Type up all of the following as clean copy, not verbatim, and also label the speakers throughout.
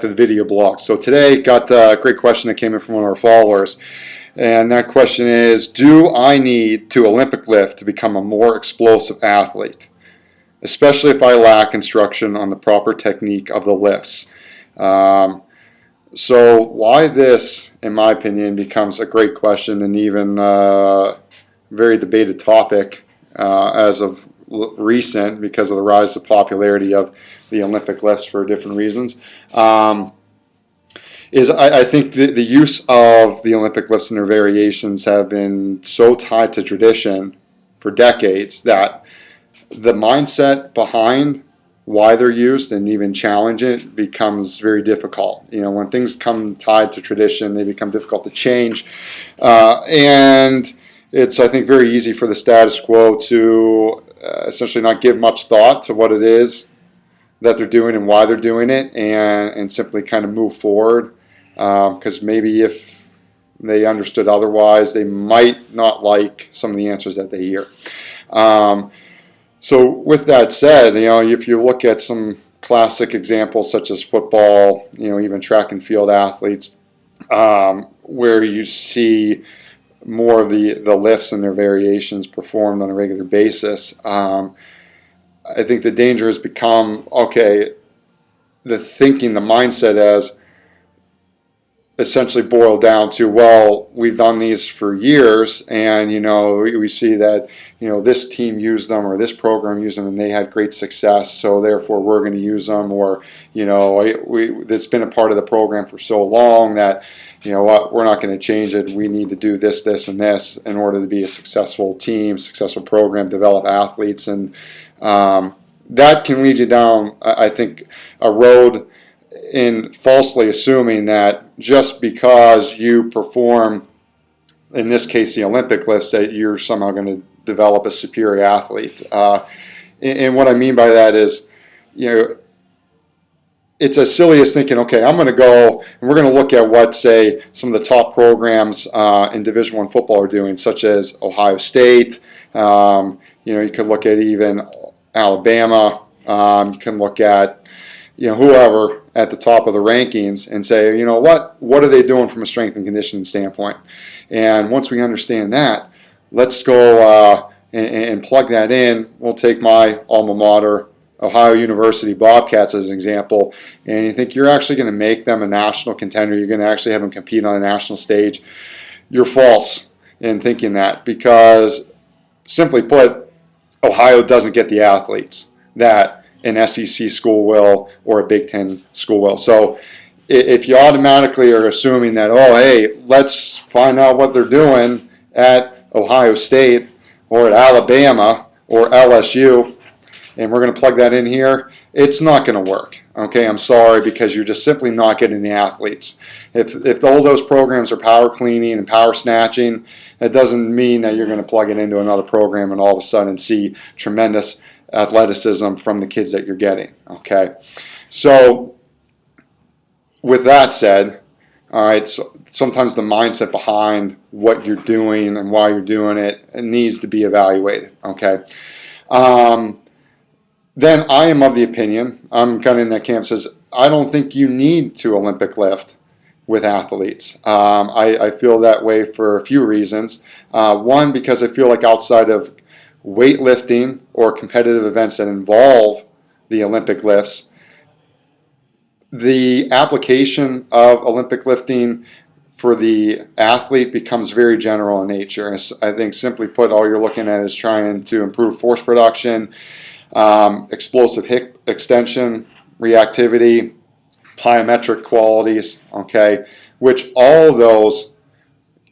Speaker 1: to the video blog. So today got a great question that came in from one of our followers. And that question is, do I need to Olympic lift to become a more explosive athlete, especially if I lack instruction on the proper technique of the lifts? So why this, in my opinion, becomes a great question and even a very debated topic as of recent because of the rise of popularity of the Olympic lifts for different reasons, is I think the use of the Olympic lifts and their variations have been so tied to tradition for decades that the mindset behind why they're used and even challenge it becomes very difficult. You know, when things come tied to tradition, they become difficult to change. And it's, I think, very easy for the status quo to essentially not give much thought to what it is that they're doing and why they're doing it, and simply kind of move forward. Because maybe if they understood otherwise, they might not like some of the answers that they hear. So with that said, you know, if you look at some classic examples such as football, you know, even track and field athletes, where you see more of the lifts and their variations performed on a regular basis, I think the danger has become, okay, the thinking, the mindset as essentially boiled down to, well, we've done these for years, and you know, we see that, you know, this team used them or this program used them and they had great success, so therefore we're going to use them, or you know, it's been a part of the program for so long that, you know what, we're not going to change it. We need to do this, this, and this in order to be a successful team, successful program, develop athletes, and that can lead you down, I think, a road in falsely assuming that just because you perform, in this case the Olympic lifts, that you're somehow going to develop a superior athlete. And what I mean by that is, you know, it's as silly as thinking, okay, I'm going to go and we're going to look at what, say, some of the top programs in Division I football are doing, such as Ohio State. You know, you could look at even Alabama. You can look at, you know, whoever at the top of the rankings and say, you know what are they doing from a strength and conditioning standpoint? And once we understand that, let's go and plug that in. We'll take my alma mater, Ohio University Bobcats, as an example, and you think you're actually going to make them a national contender, you're going to actually have them compete on a national stage. You're false in thinking that, because simply put, Ohio doesn't get the athletes that an SEC school will or a Big Ten school will. So if you automatically are assuming that, oh, hey, let's find out what they're doing at Ohio State or at Alabama or LSU, and we're going to plug that in here, it's not going to work. Okay, I'm sorry, because you're just simply not getting the athletes. If all those programs are power cleaning and power snatching, that doesn't mean that you're going to plug it into another program and all of a sudden see tremendous athleticism from the kids that you're getting. Okay, so with that said, all right, so sometimes the mindset behind what you're doing and why you're doing it needs to be evaluated. Okay, then I am of the opinion, I'm kind of in that camp, says I don't think you need to Olympic lift with athletes. I feel that way for a few reasons. One, because I feel like outside of weightlifting or competitive events that involve the Olympic lifts, the application of Olympic lifting for the athlete becomes very general in nature. And I think, simply put, all you're looking at is trying to improve force production, explosive hip extension, reactivity, plyometric qualities, okay, which all of those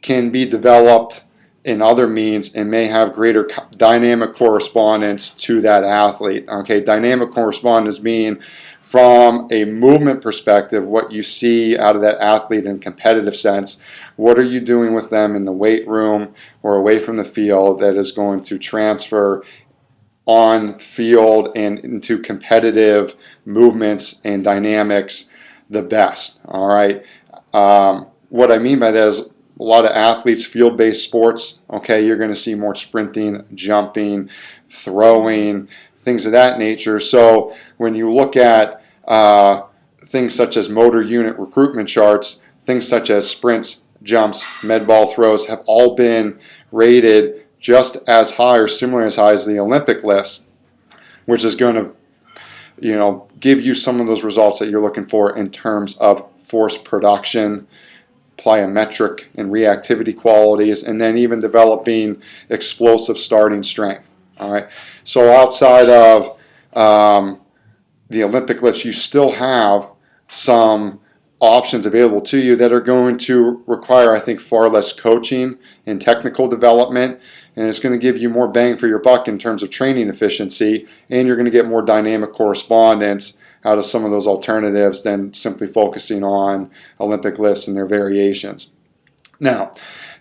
Speaker 1: can be developed in other means and may have greater dynamic correspondence to that athlete. Okay, dynamic correspondence being, from a movement perspective, what you see out of that athlete in competitive sense. What are you doing with them in the weight room or away from the field that is going to transfer on field and into competitive movements and dynamics the best? All right. What I mean by that is, a lot of athletes, field-based sports, okay, you're going to see more sprinting, jumping, throwing, things of that nature. So when you look at things such as motor unit recruitment charts, things such as sprints, jumps, med ball throws have all been rated just as high or similar as high as the Olympic lifts, which is going to give you some of those results that you're looking for in terms of force production, plyometric and reactivity qualities, and then even developing explosive starting strength. All right. So outside of the Olympic lifts, you still have some options available to you that are going to require, I think, far less coaching and technical development, and it's going to give you more bang for your buck in terms of training efficiency, and you're going to get more dynamic correspondence out of some of those alternatives than simply focusing on Olympic lifts and their variations. Now,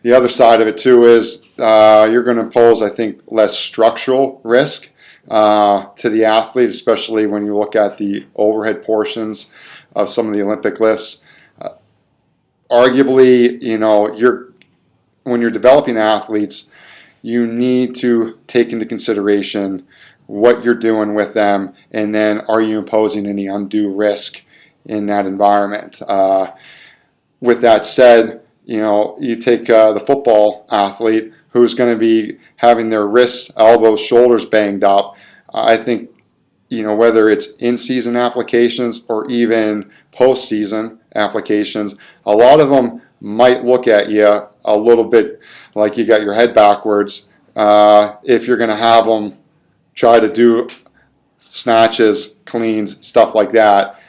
Speaker 1: the other side of it too is you're going to impose, I think, less structural risk to the athlete, especially when you look at the overhead portions of some of the Olympic lifts. Arguably, when you're developing athletes, you need to take into consideration what you're doing with them, and then are you imposing any undue risk in that environment. With that said, you take the football athlete who's going to be having their wrists, elbows, shoulders banged up. I think, whether it's in-season applications or even post-season applications, a lot of them might look at you a little bit like you got your head backwards if you're going to have them try to do snatches, cleans, stuff like that,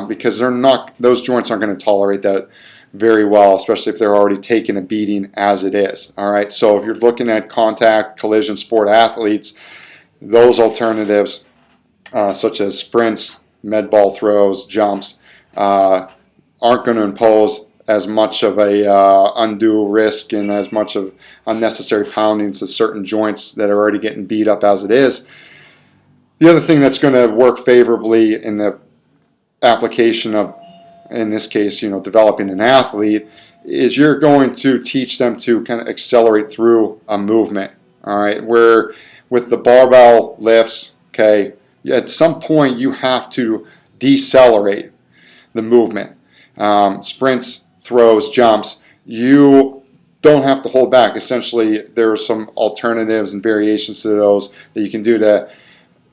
Speaker 1: because those joints aren't going to tolerate that very well, especially if they're already taking a beating as it is. All right, so if you're looking at contact collision sport athletes, those alternatives such as sprints, med ball throws, jumps aren't going to impose as much of a undue risk and as much of unnecessary pounding to certain joints that are already getting beat up as it is. The other thing that's going to work favorably in the application of, in this case, developing an athlete, is you're going to teach them to kind of accelerate through a movement. All right, where with the barbell lifts, okay, at some point you have to decelerate the movement. Sprints, throws, jumps, you don't have to hold back. Essentially, there are some alternatives and variations to those that you can do to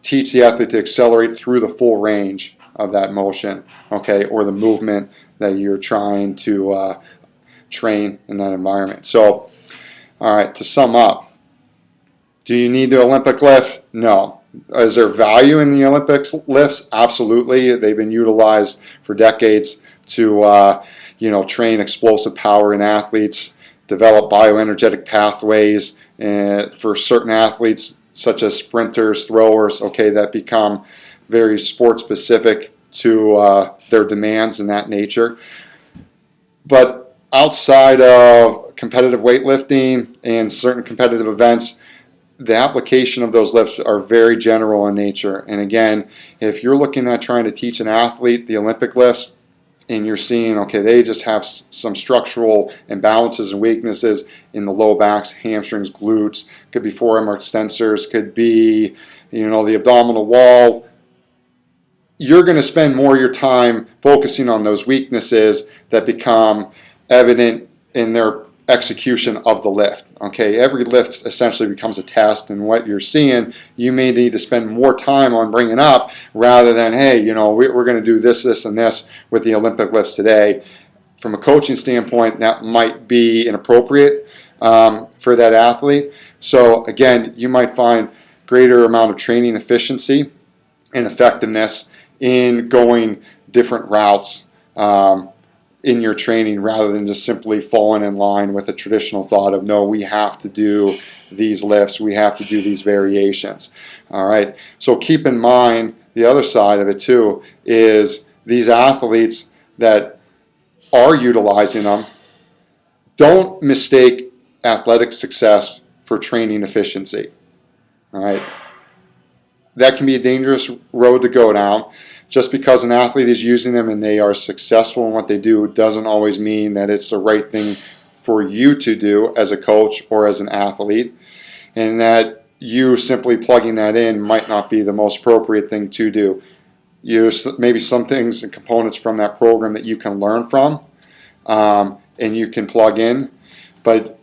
Speaker 1: teach the athlete to accelerate through the full range of that motion, okay, or the movement that you're trying to train in that environment. So, all right, to sum up, do you need the Olympic lift? No. Is there value in the Olympics lifts? Absolutely. They've been utilized for decades to train explosive power in athletes, develop bioenergetic pathways for certain athletes such as sprinters, throwers, okay, that become very sport specific to their demands in that nature. But outside of competitive weightlifting and certain competitive events, the application of those lifts are very general in nature. And again, if you're looking at trying to teach an athlete the Olympic lifts, and you're seeing, okay, they just have some structural imbalances and weaknesses in the low backs, hamstrings, glutes, could be forearm extensors, could be, the abdominal wall. You're going to spend more of your time focusing on those weaknesses that become evident in their execution of the lift. Okay, every lift essentially becomes a test, and what you're seeing, you may need to spend more time on bringing up rather than, hey, we're going to do this, this, and this with the Olympic lifts today. From a coaching standpoint, that might be inappropriate for that athlete. So again, you might find greater amount of training efficiency and effectiveness in going different routes in your training rather than just simply falling in line with a traditional thought of, no, we have to do these lifts, we have to do these variations. All right, so keep in mind the other side of it too is these athletes that are utilizing them, don't mistake athletic success for training efficiency. All right, that can be a dangerous road to go down. Just because an athlete is using them and they are successful in what they do doesn't always mean that it's the right thing for you to do as a coach or as an athlete, and that you simply plugging that in might not be the most appropriate thing to do. maybe some things and components from that program that you can learn from, and you can plug in. But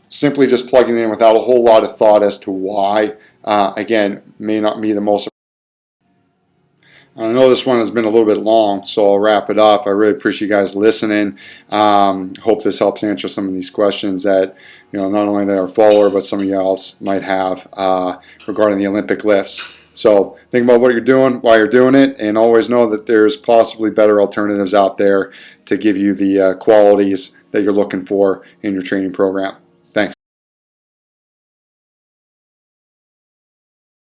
Speaker 1: simply just plugging in without a whole lot of thought as to why, again, may not be the most. I know this one has been a little bit long, so I'll wrap it up. I really appreciate you guys listening. Hope this helps answer some of these questions that, not only that our follower, but some of you else might have regarding the Olympic lifts. So think about what you're doing, why you're doing it, and always know that there's possibly better alternatives out there to give you the qualities that you're looking for in your training program.